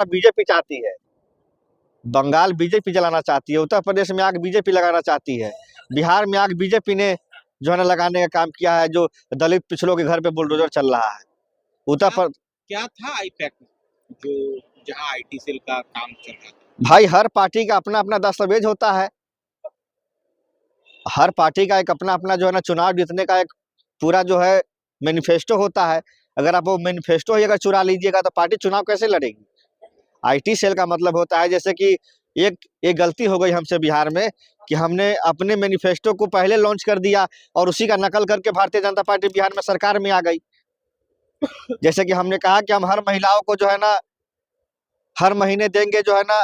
BJP चाहती है, Bengal BJP जलाना चाहती है, उत्तर प्रदेश में आग बीजेपी लगाना चाहती है, बिहार में आग बीजेपी ने जो है ना लगाने का काम किया है, जो दलित पिछड़ों के घर पे बुलडोजर चल रहा है। उत्तर प्रदेश क्या था आईपैक जो जहां आईटी सेल का काम चल रहा था? भाई हर पार्टी का अपना अपना दस्तावेज होता है, हर पार्टी का एक अपना अपना जो है ना चुनाव जीतने का एक पूरा जो है मैनिफेस्टो होता है। अगर आप वो मैनिफेस्टो ही अगर चुरा लीजिएगा तो पार्टी चुनाव कैसे लड़ेगी। आईटी सेल का मतलब होता है जैसे कि एक गलती हो गई हमसे बिहार में कि हमने अपने मैनिफेस्टो को पहले लॉन्च कर दिया और उसी का नकल करके भारतीय जनता पार्टी बिहार में सरकार में आ गई। जैसे कि हमने कहा कि हम हर महिलाओं को जो है ना हर महीने देंगे जो है ना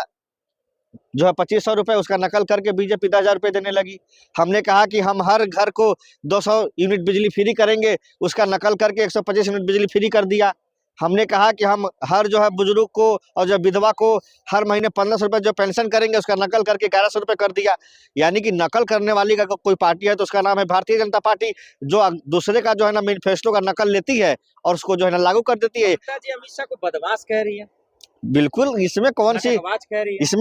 2500 रुपए, उसका नकल करके बीजेपी 10,000 रुपए देने लगी। हमने कहा कि हम हर घर को 200 यूनिट बिजली फ्री करेंगे, उसका नकल करके 125 यूनिट बिजली फ्री कर दिया। हमने कहा कि हम हर जो है बुजुर्ग को और जो विधवा को हर महीने 1500 रुपए जो पेंशन करेंगे, उसका नकल करके 1100 रुपए कर दिया। यानी कि नकल करने वाली का कोई पार्टी है तो उसका नाम है भारतीय जनता पार्टी, जो दूसरे का जो है ना मैनिफेस्टो का नकल लेती है और उसको जो है ना लागू कर देती है। अमित शाह को बदमाश कह रही है। बिल्कुल, इसमें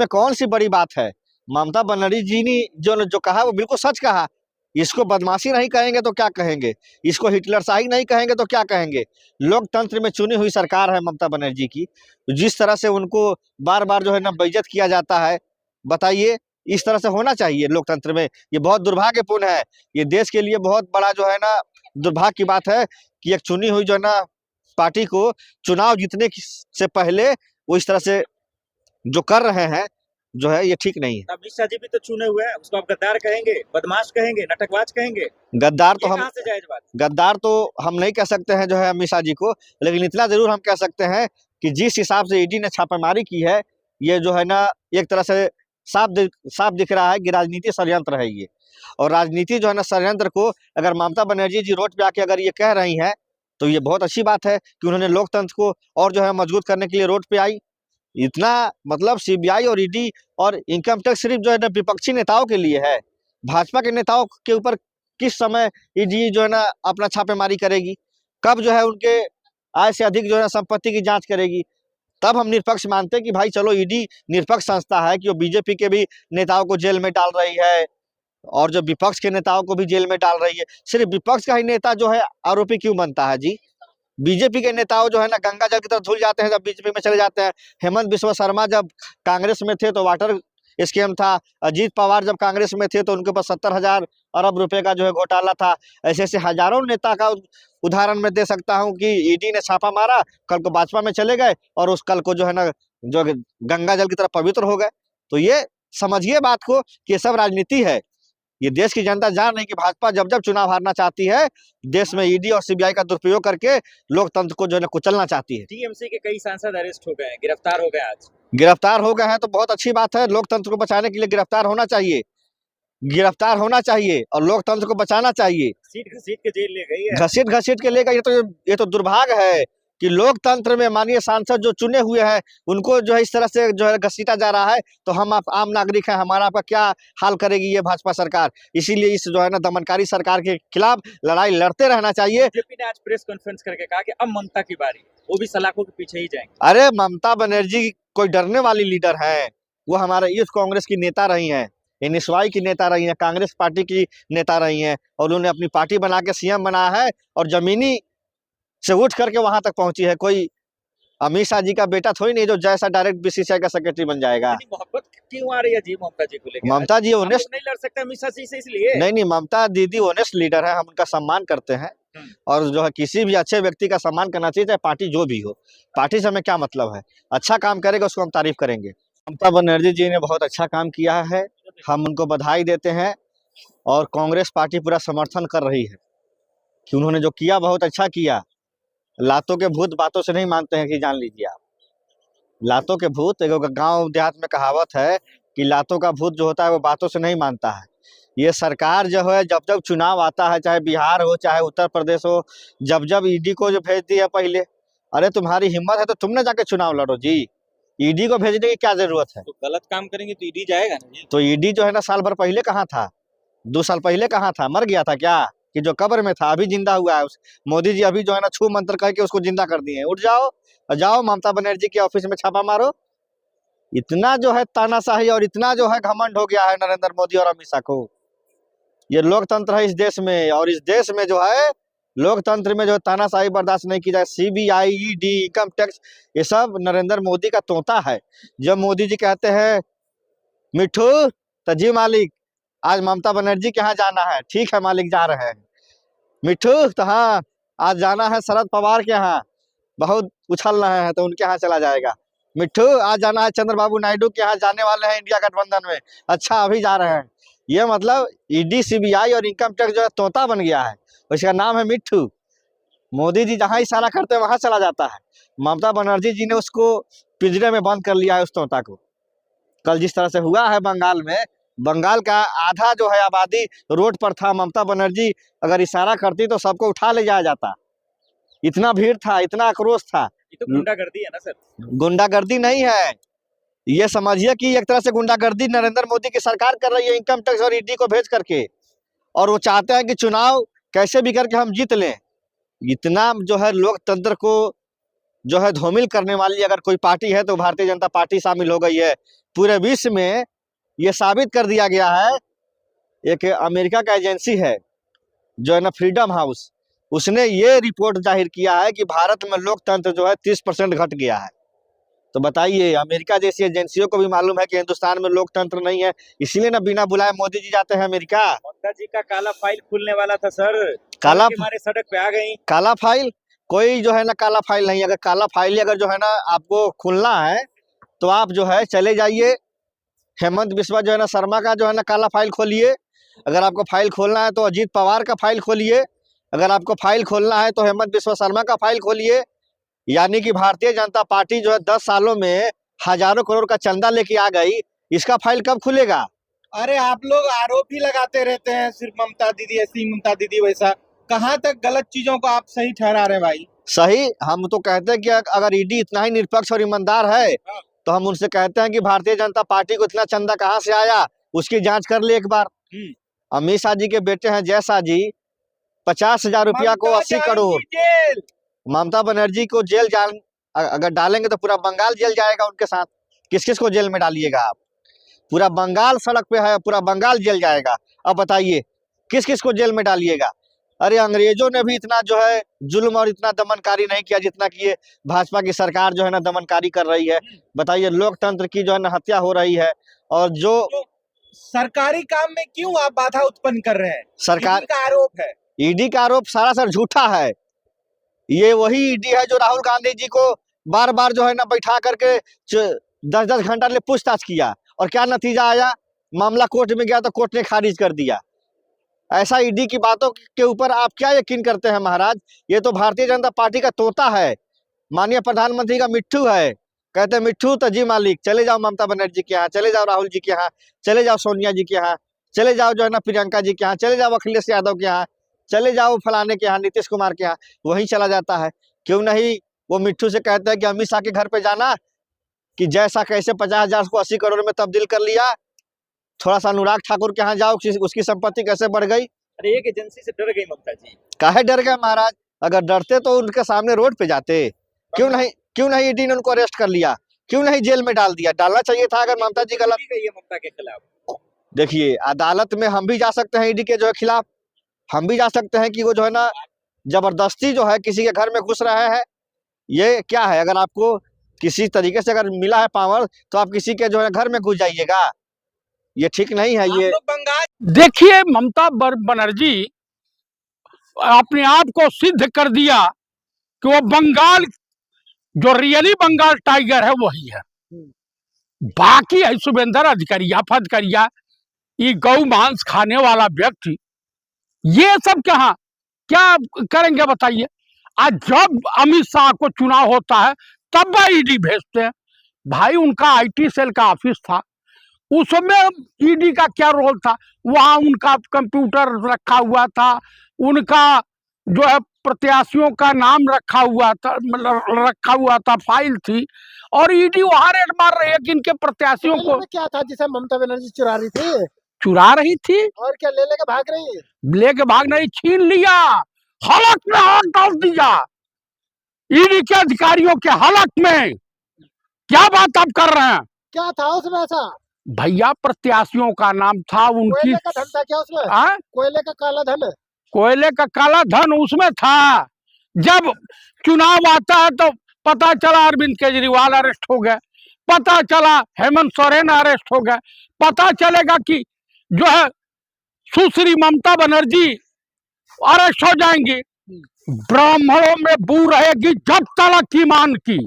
कौन सी बड़ी बात है। ममता बनर्जी जी ने जो कहा वो बिल्कुल सच कहा। इसको बदमाशी नहीं कहेंगे तो क्या कहेंगे, इसको हिटलरशाही नहीं कहेंगे तो क्या कहेंगे। लोकतंत्र में चुनी हुई सरकार है ममता बनर्जी की, जिस तरह से उनको बार बार जो है ना बेइज्जत किया जाता है, बताइए इस तरह से होना चाहिए लोकतंत्र में। ये बहुत दुर्भाग्यपूर्ण है, ये देश के लिए बहुत बड़ा जो है ना दुर्भाग्य की बात है कि एक चुनी हुई जो है ना पार्टी को चुनाव जीतने से पहले वो इस तरह से जो कर रहे हैं जो है ये ठीक नहीं है। अमित शाह जी भी तो चुने हुए हैं, उसको आप गद्दार कहेंगे, बदमाश कहेंगे, नाटकबाज कहेंगे? गद्दार तो हम से जायज बात? गद्दार तो हम नहीं कह सकते हैं जो है अमित शाह जी को, लेकिन इतना जरूर हम कह सकते हैं कि जिस हिसाब से ईडी ने छापेमारी की है, ये जो है ना एक तरह से साफ दिख रहा है कि राजनीति षड्यंत्र है ये। और राजनीति जो है ना षड्यंत्र को अगर ममता बनर्जी जी रोड पे आके अगर ये कह रही हैं तो ये बहुत अच्छी बात है कि उन्होंने लोकतंत्र को और जो है मजबूत करने के लिए रोड पे आई। इतना मतलब सीबीआई और ईडी और इनकम टैक्स सिर्फ जो है ना विपक्षी नेताओं के लिए है। भाजपा के नेताओं के ऊपर किस समय ईडी जो है ना अपना छापेमारी करेगी, कब जो है उनके आय से अधिक जो है संपत्ति की जांच करेगी, तब हम निष्पक्ष मानते हैं कि भाई चलो ईडी निष्पक्ष संस्था है कि वो बीजेपी के भी नेताओं को जेल में डाल रही है और जो विपक्ष के नेताओं को भी जेल में डाल रही है। सिर्फ विपक्ष का ही नेता जो है आरोपी क्यों बनता है जी। बीजेपी के नेताओं जो है ना गंगा जल की तरफ धुल जाते हैं जब बीजेपी में चले जाते हैं। हेमंत बिस्वा शर्मा जब कांग्रेस में थे तो वाटर स्कीम था, अजीत पवार जब कांग्रेस में थे तो उनके पास 70,000 अरब रुपए का जो है घोटाला था। ऐसे ऐसे हजारों नेता का उदाहरण मैं दे सकता हूं कि ईडी ने छापा मारा, कल को भाजपा में चले गए और उस कल को जो है ना जो गंगा जल की तरफ पवित्र हो गए। तो ये समझिए बात को कि ये सब राजनीति है। ये देश की जनता जान रही कि भाजपा जब जब चुनाव हारना चाहती है, देश में ईडी और सीबीआई का दुरुपयोग करके लोकतंत्र को जो है कुचलना चाहती है। टीएमसी के कई सांसद अरेस्ट हो गए, गिरफ्तार हो गए। आज गिरफ्तार हो गए हैं तो बहुत अच्छी बात है। लोकतंत्र को बचाने के लिए गिरफ्तार होना चाहिए, गिरफ्तार होना चाहिए और लोकतंत्र को बचाना चाहिए। घसीट घसीट के जेल ले गई है, घसीट के ले गई। ये तो दुर्भाग्य है कि लोकतंत्र में माननीय सांसद जो चुने हुए हैं उनको जो है इस तरह से जो है घसीटा जा रहा है। तो हम आप आम नागरिक हैं, हमारा आपका क्या हाल करेगी ये भाजपा सरकार। इसीलिए इस जो है ना दमनकारी सरकार के खिलाफ लड़ाई लड़ते रहना चाहिए। बीजेपी ने आज प्रेस कॉन्फ्रेंस करके कहा कि अब ममता की बारी, वो भी सलाखों के पीछे ही जाएंगे। अरे ममता बनर्जी कोई डरने वाली लीडर है, वो हमारे यूथ कांग्रेस की नेता रही हैं, एनएसवाई की नेता रही हैं, कांग्रेस पार्टी की नेता रही हैं और उन्होंने अपनी पार्टी बना के सीएम बनाया है और जमीनी से उठ करके वहां तक पहुंची है। कोई अमित शाह जी का बेटा थोड़ी नहीं जो जैसा डायरेक्ट बीसीसीआई का सेक्रेटरी बन जाएगा। मोहब्बत क्यों आ रही है जी ममता जी को लेकर? ममता जी ऑनेस्ट नहीं लड़ सकते अमित शाह जी से, इसलिए नहीं ममता दीदी ऑनेस्ट लीडर है, हम उनका सम्मान करते हैं और जो है किसी भी अच्छे व्यक्ति का सम्मान करना चाहिए, चाहे पार्टी जो भी हो। पार्टी से हमें क्या मतलब है, अच्छा काम करेगा उसको हम तारीफ करेंगे। ममता बनर्जी जी ने बहुत अच्छा काम किया है, हम उनको बधाई देते हैं और कांग्रेस पार्टी पूरा समर्थन कर रही है कि उन्होंने जो किया बहुत अच्छा किया। लातों के भूत बातों से नहीं मानते हैं कि जान लीजिए आप, लातों के भूत, एक गांव देहात में कहावत है कि लातों का भूत जो होता है वो बातों से नहीं मानता है। ये सरकार जो है जब जब चुनाव आता है, चाहे बिहार हो चाहे उत्तर प्रदेश हो, जब जब ईडी को जो भेज दिया पहले, अरे तुम्हारी हिम्मत है तो तुमने जाके चुनाव लड़ो जी, ईडी को भेजने की क्या जरूरत है। तो गलत काम करेंगे तो ईडी जाएगा ना। तो ईडी जो है ना साल भर पहले कहाँ था, 2 साल पहले कहाँ था, मर गया था क्या? कि जो कब्र में था अभी जिंदा हुआ है। मोदी जी अभी जो है ना छू मंत्र करके उसको जिंदा कर दिए हैं। उठ जाओ और जाओ ममता बनर्जी के ऑफिस में छापा मारो। इतना जो है तानाशाही और इतना जो है घमंड हो गया है नरेंद्र मोदी और अमित शाह को। ये लोकतंत्र है इस देश में, और इस देश में जो है लोकतंत्र में जो है तानाशाही बर्दाश्त नहीं की जाए। सीबीआई, ईडी, इनकम टैक्स, ये सब नरेंद्र मोदी का तोता है। जब मोदी जी कहते हैं मिठू तो जी मालिक आज ममता बनर्जी के यहाँ जाना है, ठीक है मालिक जा रहे हैं। मिठू तो हाँ आज जाना है शरद पवार के यहाँ, बहुत उछल रहे हैं तो उनके यहाँ चला जाएगा। मिठू आज जाना है चंद्रबाबू नायडू के यहाँ, जाने वाले हैं इंडिया गठबंधन में, अच्छा अभी जा रहे हैं। ये मतलब ईडी, सीबीआई और इनकम टैक्स जो है तोता बन गया है, उसका नाम है मिठू। मोदी जी जहाँ इशारा करते हैं वहां चला जाता है। ममता बनर्जी जी ने उसको पिंजरे में बंद कर लिया है, उस तोता को। कल जिस तरह से हुआ है बंगाल में, बंगाल का आधा जो है आबादी रोड पर था। ममता बनर्जी अगर इशारा करती तो सबको उठा ले जाया जाता। इतना भीड़ था, इतना आक्रोश था। ये तो गुंडागर्दी है ना सर? गुंडागर्दी नहीं है, ये समझिए कि एक तरह से गुंडागर्दी नरेंद्र मोदी की सरकार कर रही है इनकम टैक्स और ईडी को भेज करके। और वो चाहते हैं कि चुनाव कैसे भी करके हम जीत लें। इतना जो है लोकतंत्र को जो है धूमिल करने वाली अगर कोई पार्टी है तो भारतीय जनता पार्टी शामिल हो गई है। पूरे विश्व में ये साबित कर दिया गया है। एक अमेरिका का एजेंसी है जो है ना फ्रीडम हाउस, उसने ये रिपोर्ट जाहिर किया है कि भारत में लोकतंत्र जो है 30% घट गया है। तो बताइए, अमेरिका जैसी एजेंसियों को भी मालूम है कि हिंदुस्तान में लोकतंत्र नहीं है, इसीलिए ना बिना बुलाए मोदी जी जाते हैं अमेरिका। ममता जी का काला फाइल खुलने वाला था सर, काला हमारे सड़क पे आ गई। काला फाइल कोई जो है ना काला फाइल नहीं। अगर काला फाइल अगर जो है ना आपको खुलना है तो आप जो है चले जाइए हेमंत बिस्वा जो है ना शर्मा का जो है ना काला फाइल खोलिए। अगर आपको फाइल खोलना है तो अजीत पवार का फाइल खोलिए। अगर आपको फाइल खोलना है तो हेमंत बिस्वा शर्मा का फाइल खोलिए। यानी कि भारतीय जनता पार्टी जो है 10 सालों में हजारों करोड़ का चंदा लेके आ गई, इसका फाइल कब खुलेगा? अरे आप लोग आरोप ही लगाते रहते हैं, सिर्फ ममता दीदी ऐसी, ममता दीदी वैसा। कहाँ तक गलत चीजों को आप सही ठहरा रहे हैं भाई? सही, हम तो कहते हैं कि अगर ईडी इतना ही निष्पक्ष और ईमानदार है तो हम उनसे कहते हैं कि भारतीय जनता पार्टी को इतना चंदा कहाँ से आया, उसकी जांच कर ले एक बार। अमित शाह जी के बेटे हैं जय शाह जी, 50,000 रुपया को 80 करोड़। ममता बनर्जी को जेल अगर डालेंगे तो पूरा बंगाल जेल जाएगा उनके साथ। किस किस को जेल में डालिएगा आप? पूरा बंगाल सड़क पे है, पूरा बंगाल जेल जाएगा। अब बताइए किस किस को जेल में डालिएगा? अरे अंग्रेजों ने भी इतना जो है जुल्म और इतना दमनकारी नहीं किया जितना कि ये भाजपा की सरकार जो है ना दमनकारी कर रही है। बताइए लोकतंत्र की जो है ना हत्या हो रही है। और जो सरकारी काम में क्यों आप बाधा उत्पन्न कर रहे हैं? सरकार का आरोप है, ईडी का आरोप सरासर झूठा है। ये वही ईडी है जो राहुल गांधी जी को बार बार जो है ना बैठा करके 10-10 घंटा ले पूछताछ किया, और क्या नतीजा आया? मामला कोर्ट में गया तो कोर्ट ने खारिज कर दिया। ऐसा ईडी की बातों के ऊपर आप क्या यकीन करते हैं महाराज? ये तो भारतीय जनता पार्टी का तोता है, माननीय प्रधानमंत्री का मिट्ठू है। कहते हैं मिट्ठू तो जी मालिक, चले जाओ ममता बनर्जी के यहाँ, चले जाओ राहुल जी के यहाँ, चले जाओ सोनिया जी के यहाँ, चले जाओ जो है ना प्रियंका जी के यहाँ, चले जाओ अखिलेश यादव के यहाँ, चले जाओ फलाने के यहाँ, नीतीश कुमार के यहाँ, वहीं चला जाता है। क्यों नहीं वो मिट्ठू से कहते हैं कि अमित शाह के घर पे जाना कि जैसा कैसे 50,000 को 80 करोड़ में तब्दील कर लिया। थोड़ा सा अनुराग ठाकुर के यहाँ जाओ, उसकी संपत्ति कैसे बढ़ गई। अरे एक एजेंसी से डर गई ममता जी। काहे डर गए महाराज? अगर डरते तो उनके सामने रोड पे जाते। क्यों नहीं ईडी ने उनको अरेस्ट कर लिया? क्यों नहीं जेल में डाल दिया? डालना चाहिए था अगर ममता जी गलत गई है ममता के खिलाफ। देखिए अदालत में हम भी जा सकते हैं ईडी के जो है खिलाफ, हम भी जा सकते हैं कि वो जो है ना जबरदस्ती जो है किसी के घर में घुस रहे हैं। ये क्या है? अगर आपको किसी तरीके से अगर मिला है पावर तो आप किसी के जो है घर में घुस जाइएगा, ये ठीक नहीं है। ये देखिए ममता बनर्जी अपने आप को सिद्ध कर दिया कि वो बंगाल जो रियली बंगाल टाइगर है वही है। बाकी है शुभेंद्र अधिकारिया फदकरिया, ये गौ मांस खाने वाला व्यक्ति, ये सब क्या करेंगे बताइए? आज जब अमित शाह को चुनाव होता है तब ईडी भेजते हैं। भाई उनका आईटी सेल का ऑफिस था, उसमें ईडी का क्या रोल था? वहां उनका कंप्यूटर रखा हुआ था, उनका जो है प्रत्याशियों का नाम रखा हुआ था, मतलब रखा हुआ था, फाइल थी, और ईडी वहां रेड मार रही है कि इनके प्रत्याशियों को। क्या था जिसे ममता बनर्जी चुरा रही थी? चुरा रही थी, और क्या ले लेके भाग रही है? लेके भाग नहीं, छीन लिया, हलक में हाथ डाल दिया, ईडी के अधिकारियों के हलक में। क्या बात आप कर रहे हैं? क्या था उसमें ऐसा? भैया प्रत्याशियों का नाम था, उनकी कोयले का धन था क्या उसमें? आ? कोयले का काला धन? कोयले का काला धन उसमें था। जब चुनाव आता है तो पता चला अरविंद केजरीवाल अरेस्ट हो गए, पता चला हेमंत सोरेन अरेस्ट हो गए, पता चलेगा कि जो है सुश्री ममता बनर्जी अरेस्ट हो जाएंगी। ब्राह्मणों में बू रहेगी जब तलक ईमान की,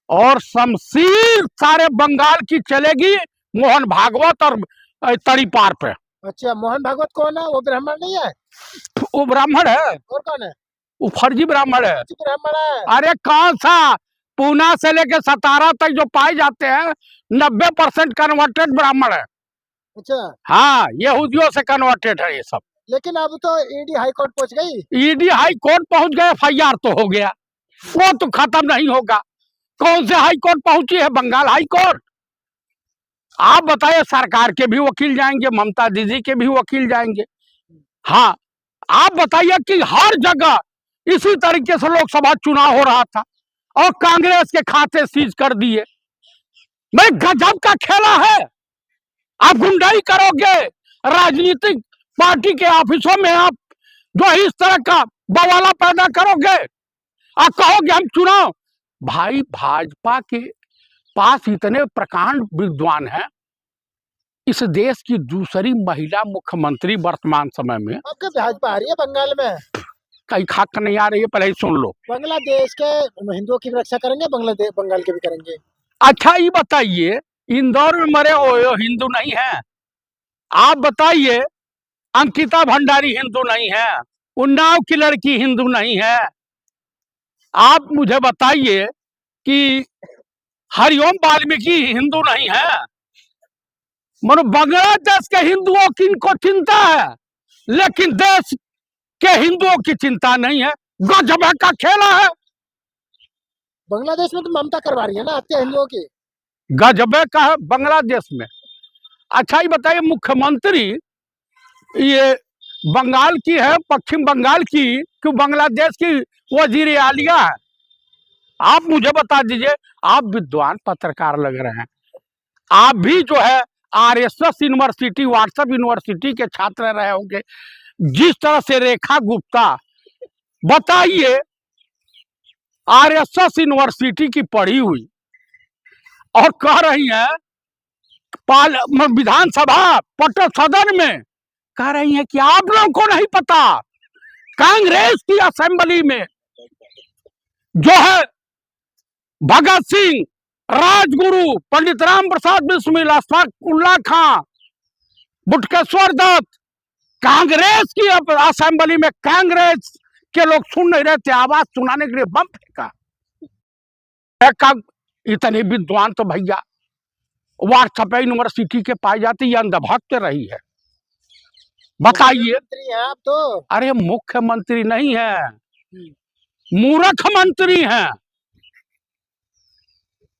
और शमशीर सारे बंगाल की चलेगी मोहन भागवत और तड़ीपार पे। अच्छा, मोहन भागवत कौन है? वो ब्राह्मण नहीं है? वो ब्राह्मण है, और कौन है? वो फर्जी ब्राह्मण है। ब्राह्मण है? अरे कौन सा, पूना से लेके सतारा तक जो पाए जाते हैं 90% कन्वर्टेड ब्राह्मण है। अच्छा, हाँ, यहूदियों से कन्वर्टेड है ये सब। लेकिन अब तो ईडी हाई कोर्ट पहुंच गई। ईडी हाई कोर्ट पहुंच गए, FIR तो हो गया, वो तो खत्म नहीं होगा। कौन से हाई कोर्ट पहुंची है? Bengal high court. आप बताइए, सरकार के भी वकील जाएंगे, ममता दीदी के भी वकील जाएंगे। हाँ, आप बताइए कि हर जगह इसी तरीके से लोकसभा चुनाव हो रहा था और कांग्रेस के खाते सीज कर दिए। मैं गजब का खेला है। आप गुंडाई करोगे, राजनीतिक पार्टी के ऑफिसों में आप जो इस तरह का बवाला पैदा करोगे और कहोगे हम चुनाव। भाई, भाजपा के पास इतने प्रकांड विद्वान हैं, इस देश की दूसरी महिला मुख्यमंत्री वर्तमान समय में। आपके भाजपा आ रही है बंगाल में? कहीं खाक नहीं आ रही है, पहले ही सुन लो। बांग्लादेश के हिंदुओं की भी रक्षा करेंगे, बांग्लादेश बंगाल के भी करेंगे। अच्छा, ये बताइए, इंदौर में मरे हुए हिंदू नहीं है? आप बताइए, अंकिता भंडारी हिंदू नहीं है? उन्नाव की लड़की हिंदू नहीं है? आप मुझे बताइए कि हरिओम वाल्मीकि हिंदू नहीं है? मनो बांग्लादेश के हिंदुओं की इनको चिंता है, लेकिन देश के हिंदुओं की चिंता नहीं है। गजब का खेला है। बांग्लादेश में तो ममता करवा रही है ना हत्या हिंदुओं की। गजब का है बांग्लादेश में। अच्छा, ये बताइए, मुख्यमंत्री ये बंगाल की है, पश्चिम बंगाल की, कि बांग्लादेश की वजीर आलिया है? आप मुझे बता दीजिए। आप विद्वान पत्रकार लग रहे हैं, आप भी जो है RSS यूनिवर्सिटी, व्हाट्सएप यूनिवर्सिटी के छात्र रहे होंगे। जिस तरह से रेखा गुप्ता, बताइए, RSS यूनिवर्सिटी की पढ़ी हुई और कह रही है विधानसभा पटल सदन में, कह रही है कि आप लोगों को नहीं पता, कांग्रेस की असेंबली में जो है भगत सिंह, राजगुरु, पंडित राम प्रसाद बिस्मिल, अशफाकुल्ला खां, बुटकेश्वर दत्त, कांग्रेस की असेंबली में कांग्रेस के लोग सुन नहीं रहे थे, आवाज सुनाने के लिए बम फेंका। इतने विद्वान तो भैया व्हाट्सएप यूनिवर्सिटी के पाए जाते, ये अंधभक्त रही है। बताइए। आप तो अरे मुख्यमंत्री नहीं है, मूर्ख मंत्री हैं।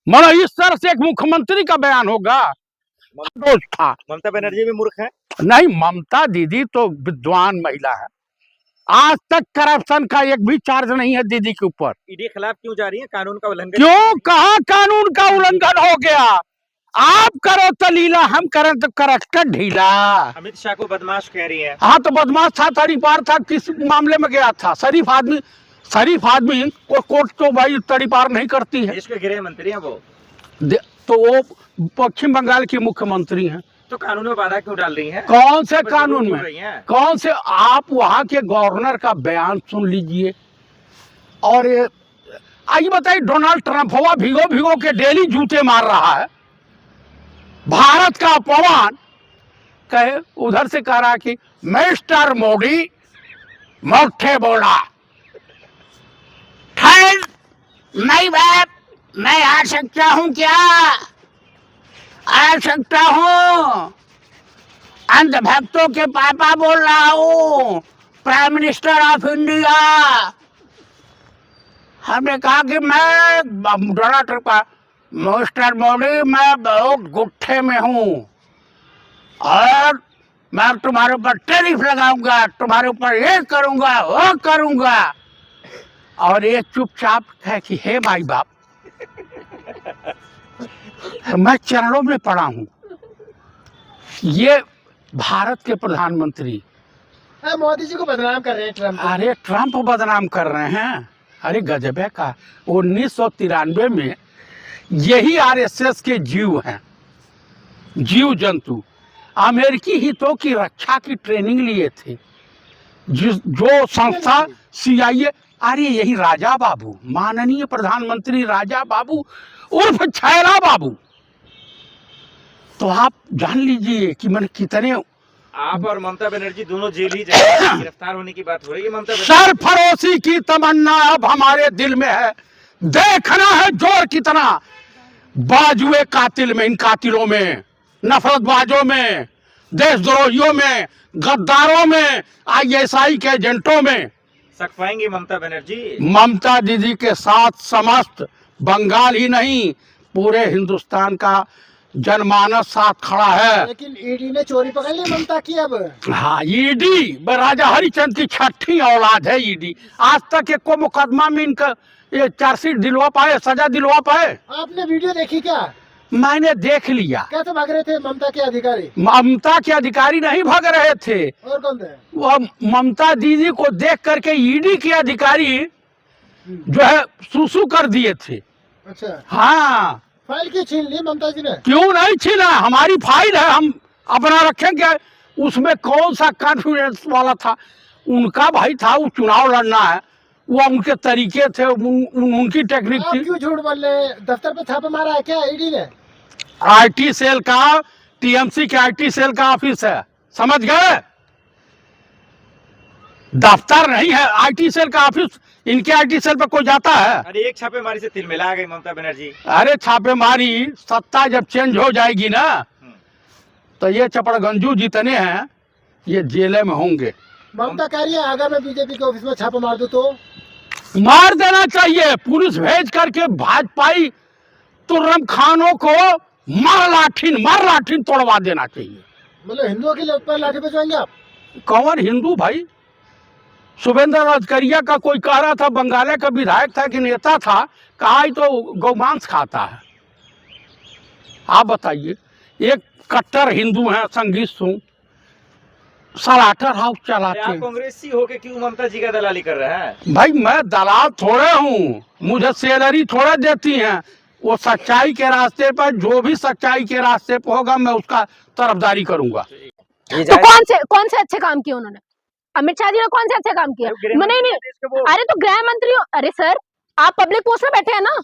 मनो इस तरह से एक मुख्यमंत्री का बयान होगा? दोस्त था। ममता बनर्जी भी मूर्ख है? नहीं, ममता दीदी तो विद्वान महिला है। आज तक करप्शन का एक भी चार्ज नहीं है दीदी के ऊपर। ईडी खिलाफ क्यों जा रही है? कानून का उल्लंघन क्यों? कहाँ कानून का उल्लंघन हो गया? आप करो तो लीला, हम करें तो करक्टर ढीला। अमित शाह को बदमाश कह रही है। हाँ, तो बदमाश था, तड़ीपार था, किस मामले में गया था? शरीफ आदमी को कोर्ट तो भाई तड़ीपार नहीं करती है। देश के गृह मंत्री हैं वो। तो वो पश्चिम बंगाल की मुख्यमंत्री हैं, तो कानून में बाधा क्यों डाल रही हैं? कौन से कानून में? कौन से? आप वहां के गवर्नर का बयान सुन लीजिए। और आइए बताइए, डोनाल्ड ट्रंप हुआ भिगो के डेली जूते मार रहा है, भारत का अपमान कहे, उधर से कह रहा कि मिस्टर मोदी मोटे बोला, ठहर, नहीं बात, मैं आ सकता हूं क्या? आ सकता हूं, अंधभक्तों के पापा बोल रहा हूं, प्राइम मिनिस्टर ऑफ इंडिया। हमने कहा कि मैं डोनाल्ड ट्रंप का, मिस्टर मोदी मैं बहुत गुट्ठे में हूं, और मैं तुम्हारे ऊपर टैरिफ लगाऊंगा, तुम्हारे ऊपर ये करूंगा वो करूंगा। और ये चुपचाप है कि हे माई बाप, मैं चरणों में पड़ा हूं। ये भारत के प्रधानमंत्री मोदी जी को बदनाम कर रहे हैं ट्रम्प। अरे ट्रम्प बदनाम कर रहे हैं। अरे गजब है का 1993 में यही आरएसएस के जीव हैं, जीव जंतु अमेरिकी हितों की रक्षा की ट्रेनिंग लिए थे। जो संस्था CIA, अरे यही राजा बाबू, माननीय प्रधानमंत्री राजा बाबू उर्फ छैला बाबू। तो आप जान लीजिए कि मैंने कितने आप और ममता बनर्जी दोनों जेल ही जाएंगे। गिरफ्तार होने की बात हो रही है। ममता बनर्जी सरफरोशी की तमन्ना अब हमारे दिल में है। देखना है जोर कितना बाजुए कातिल में, इन कातिलों में, नफरतबाजों में, देशद्रोहियों में, गद्दारों में, ISI के एजेंटों में। सक पाएंगी ममता बनर्जी? ममता दीदी के साथ समस्त बंगाल ही नहीं पूरे हिंदुस्तान का जनमानस साथ खड़ा है। लेकिन ईडी ने चोरी पकड़ ली ममता की अब। हाँ, ईडी राजा हरिचंद की छठी औलाद है ईडी। आज तक एक को मुकदमा में इनका ये चार्जशीट दिलवा पाए, सजा दिलवा पाए। आपने वीडियो देखी क्या? मैंने देख लिया। कैसे भाग रहे थे ममता के अधिकारी? ममता के अधिकारी नहीं भाग रहे थे, और कौन थे? वो ममता दीदी को देख करके ईडी के अधिकारी जो है सुसु कर दिए थे। अच्छा, हाँ, फाइल क्यों छीन ली ममता जी ने? क्यों नहीं छीना? हमारी फाइल है, हम अपना रखेंगे। उसमें कौन सा कॉन्फिडेंस वाला था? उनका भाई था, वो चुनाव लड़ना है, वो उनके तरीके थे, उनकी टेक्निक आप थी। क्यों झूठ बोल रहे हैं? दफ्तर पे छापा मारा है क्या ईडी ने? IT सेल का, TMC के IT सेल का ऑफिस है, समझ गए? दफ्तर नहीं है, IT सेल का ऑफिस। इनके IT सेल पे कोई जाता है? अरे एक छापेमारी से तिलमिला गई ममता बनर्जी। अरे छापेमारी, सत्ता जब चेंज हो जाएगी ना, तो ये चपड़गंजू जितने हैं ये जेल में होंगे। ममता कह रही है अगर मैं बीजेपी के ऑफिस में छापा मार दूं तो मार देना चाहिए, पुलिस भेज करके भाजपाई तुर्रम खानों को मार लाठीन तोड़वा देना चाहिए। मतलब हिंदुओं के ऊपर लाठी बजवाएंगे आप? कौन हिंदू भाई? शुभेंद्र अधिकारिया का कोई कह रहा था, बंगाले का विधायक था कि नेता था, कहा ही तो गौमांस खाता है। आप बताइए, एक कट्टर हिंदू हैं, संगीत सुन, सलाटर हाउस चलाते आप हैं। कांग्रेसी होके क्यों ममता जी का दलाली कर रहे हैं? भाई मैं दलाल थोड़े हूँ, मुझे सैलरी थोड़े देती हैं। वो सच्चाई के रास्ते पर, जो भी सच्चाई के रास्ते पर होगा मैं उसका तरफदारी करूंगा। तो कौन से अच्छे काम किए उन्होंने? अमित शाह जी ने कौन से अच्छे काम किया? नहीं, अरे तो गृह मंत्री, अरे सर आप पब्लिक पोस्ट में बैठे हैं ना,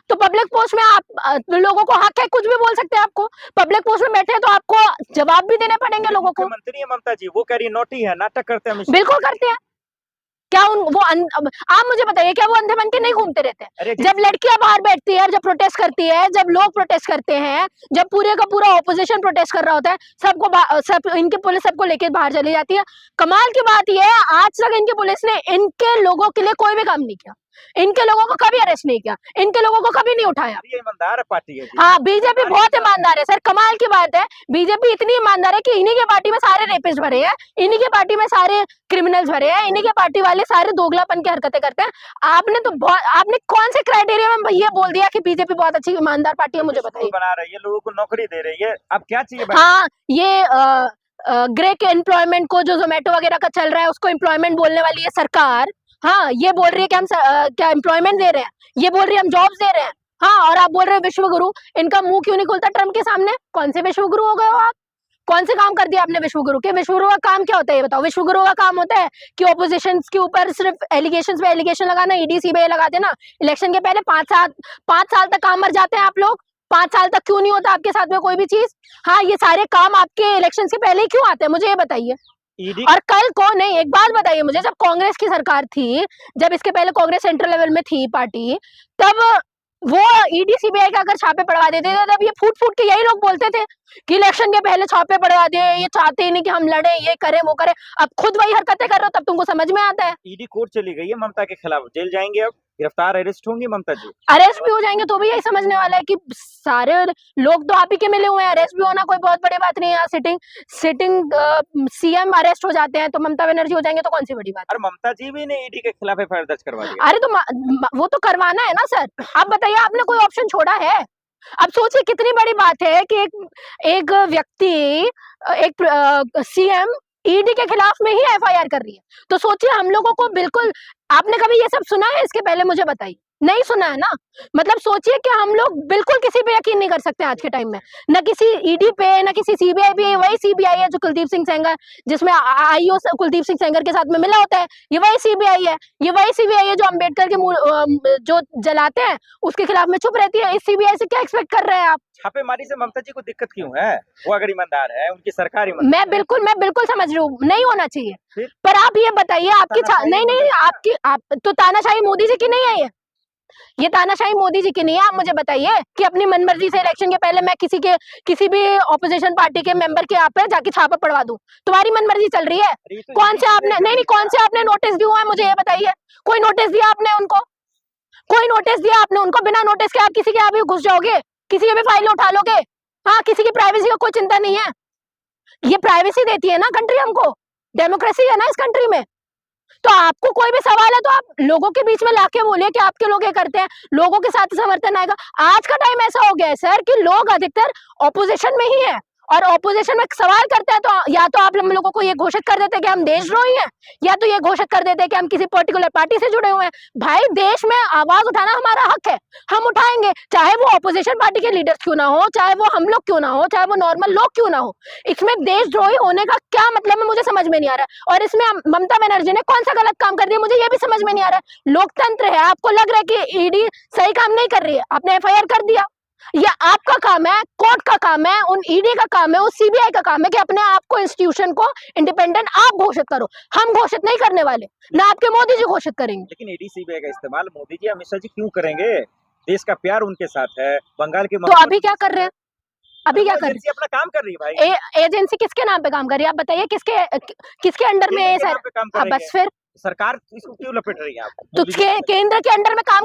तो पब्लिक पोस्ट में आप लोगों को हक है, कुछ भी बोल सकते हैं। आपको पब्लिक पोस्ट में बैठे हैं तो आपको जवाब भी देने पड़ेंगे लोगों को। मंत्री है ममता जी, वो कह रही नोटी है, नाटक करते हैं। बिल्कुल करते हैं। क्या आप मुझे बताइए, क्या वो अंधे बन के नहीं घूमते रहते हैं? जब लड़कियां बाहर बैठती है, जब प्रोटेस्ट करती है, जब लोग प्रोटेस्ट करते हैं, जब पूरे का पूरा ऑपोजिशन प्रोटेस्ट कर रहा होता है, सब इनकी पुलिस सबको लेके बाहर चली जाती है। कमाल की बात यह है, आज तक इनकी पुलिस ने इनके लोगों के लिए कोई भी काम नहीं किया, इनके लोगों को कभी अरेस्ट नहीं किया, इनके लोगों को कभी नहीं उठाया। ईमानदार पार्टी है। हाँ, बीजेपी बहुत ईमानदार है सर, कमाल की बात है। बीजेपी इतनी ईमानदार है कि इन्हीं के पार्टी में सारे रेपिस्ट भरे हैं, इन्हीं के पार्टी में सारे क्रिमिनल्स भरे हैं, इन्हीं के पार्टी वाले सारे दोगलापन की हरकतें करते हैं। आपने कौन से क्राइटेरिया में ये बोल दिया कि बीजेपी बहुत अच्छी ईमानदार पार्टी है? मुझे बताइए। बना रही है, लोगों को नौकरी दे रही है, अब क्या चाहिए? हाँ, ये ग्रे के एम्प्लॉयमेंट को, जो जोमेटो वगैरह का चल रहा है, उसको एम्प्लॉयमेंट बोलने वाली है सरकार। हाँ, ये बोल रही है कि हम क्या एम्प्लॉयमेंट दे रहे हैं, ये बोल रही है हम जॉब्स दे रहे हैं। हाँ, और आप बोल रहे हो विश्वगुरु। इनका मुंह क्यों नहीं खुलता ट्रम्प के सामने? कौन से विश्वगुरु हो गए हो आप? कौन से काम कर दिया आपने विश्वगुरु के? विश्वगुरु का काम क्या होता है ये बताओ? विश्वगुरु का काम होता है कि ऑपोजिशन के ऊपर सिर्फ एलिगेशन पे एलिगेशन लगाना, ईडी सीबीआई लगा देना। इलेक्शन के पहले 5 साल तक काम मर जाते हैं आप लोग। 5 साल तक क्यों नहीं होता आपके साथ में कोई भी चीज? हाँ, ये सारे काम आपके इलेक्शन से पहले ही क्यों आते हैं, मुझे ये बताइए। और कल को नहीं, एक बात बताइए मुझे, जब कांग्रेस की सरकार थी, जब इसके पहले कांग्रेस सेंट्रल लेवल में थी पार्टी, तब वो ईडी सीबीआई का अगर छापे पड़वा देते थे, तब ये फूट के यही लोग बोलते थे कि इलेक्शन के पहले छापे पड़वा दे, ये चाहते ही नहीं कि हम लड़े, ये करें वो करें। अब खुद वही हरकतें कर रहे हो, तब तुमको समझ में आता है। ईडी कोर्ट चली गई है ममता के खिलाफ, जेल जाएंगे अब? गिरफ्तार अरेस्ट होंगी ममता जी? अरेस्ट भी हो जाएंगे तो भी यही समझने वाला है कि सारे लोग तो आप ही के मिले हुए हैं, अरेस्ट भी होना कोई बहुत बड़ी बात नहीं है। सिटिंग सीएम अरेस्ट हो जाते हैं तो ममता बनर्जी हो जाएंगे तो कौन सी बड़ी बात है? और ममता जी भी ने ईडी के खिलाफ एफआईआर दर्ज करवा दिया। अरे तो वो तो करवाना है ना सर। आप बताइए, आपने कोई ऑप्शन छोड़ा है? अब सोचिए कितनी बड़ी बात है कि एक व्यक्ति, एक सीएम ईडी के खिलाफ में ही एफआईआर कर रही है। तो सोचिए हम लोगों को बिल्कुल, आपने कभी ये सब सुना है इसके पहले? मुझे बताइए, नहीं सुना है ना। मतलब सोचिए कि हम लोग बिल्कुल किसी पे यकीन नहीं कर सकते आज के टाइम में, न किसी ईडी पे न किसी सीबीआई पे। वही सीबीआई है जो कुलदीप सिंह सेंगर, जिसमें आईओ कुलदीप सिंह सेंगर के साथ में मिला होता है, ये वही सीबीआई है। ये वही सीबीआई है जो अम्बेडकर के जो जलाते हैं उसके खिलाफ में चुप रहती है। इस सीबीआई से क्या एक्सपेक्ट कर रहे हैं आप? छापेमारी से ममता जी को दिक्कत क्यों है? वो अगर ईमानदार है, उनकी सरकार ईमानदार मैं बिल्कुल समझ रही हूँ, नहीं होना चाहिए। फिर? पर आप ये बताइए, आपकी नहीं आपकी तो तानाशाही मोदी जी की नहीं है ये तानाशाही मोदी जी की नहीं है। आप मुझे बताइए कि अपनी मनमर्जी से इलेक्शन के पहले मैं किसी भी ऑपोजिशन पार्टी के मेंबर के यहाँ पे जाके छापा पड़वा दूं, तुम्हारी मनमर्जी चल रही है? कौन से आपने नोटिस दिया हुआ है? मुझे ये बताइए, कोई नोटिस दिया आपने उनको? कोई नोटिस दिया आपने उनको? बिना नोटिस के आप किसी के यहाँ भी घुस जाओगे, किसी की भी फाइल उठा लोगे? हाँ, किसी की प्राइवेसी का कोई चिंता नहीं है। ये प्राइवेसी देती है ना कंट्री हमको, डेमोक्रेसी है ना इस कंट्री में। तो आपको कोई भी सवाल है तो आप लोगों के बीच में लाके बोलिए कि आपके लोग ये करते हैं, लोगों के साथ समर्थन आएगा। आज का टाइम ऐसा हो गया है सर कि लोग अधिकतर ऑपोजिशन में ही है, और ऑपोजिशन में सवाल करते हैं तो या तो आप हम लोगों को ये घोषित कर देते हैं कि हम देशद्रोही हैं, या तो ये घोषित कर देते हैं कि हम किसी पर्टिकुलर पार्टी से जुड़े हुए हैं। भाई, देश में आवाज उठाना हमारा हक है, हम उठाएंगे, चाहे वो ऑपोजिशन पार्टी के लीडर्स क्यों ना हो, चाहे वो हम लोग क्यों ना हो, चाहे वो नॉर्मल लोग क्यों ना हो। इसमें देशद्रोही होने का क्या मतलब है, मुझे समझ में नहीं आ रहा है। और इसमें ममता बनर्जी ने कौन सा गलत काम कर दिया, मुझे ये भी समझ में नहीं आ रहा है। लोकतंत्र है, आपको लग रहा है कि ईडी सही काम नहीं कर रही है, आपने एफआईआर कर दिया। ये आपका काम है, कोर्ट का काम है, उन ईडी का काम है, उस सीबीआई का काम है कि अपने आप को, इंस्टीट्यूशन को इंडिपेंडेंट आप घोषित करो। हम घोषित नहीं करने वाले, ना आपके मोदी जी घोषित करेंगे। लेकिन ईडी सीबीआई का इस्तेमाल मोदी जी अमित शाह जी क्यों करेंगे? देश का प्यार उनके साथ है, बंगाल के तो अभी क्या कर रहे हैं? अभी क्या कर रहे एजेंसी अपना काम कर रही है भाई। हैं? एजेंसी किसके नाम पे काम कर रही है? आप बताइए, किसके अंडर में है केंद्र के सर? नाम पे काम कर रही बस है। फिर सरकार इसको क्यों लपेट रही है आप? तो केंद्र के अंडर में काम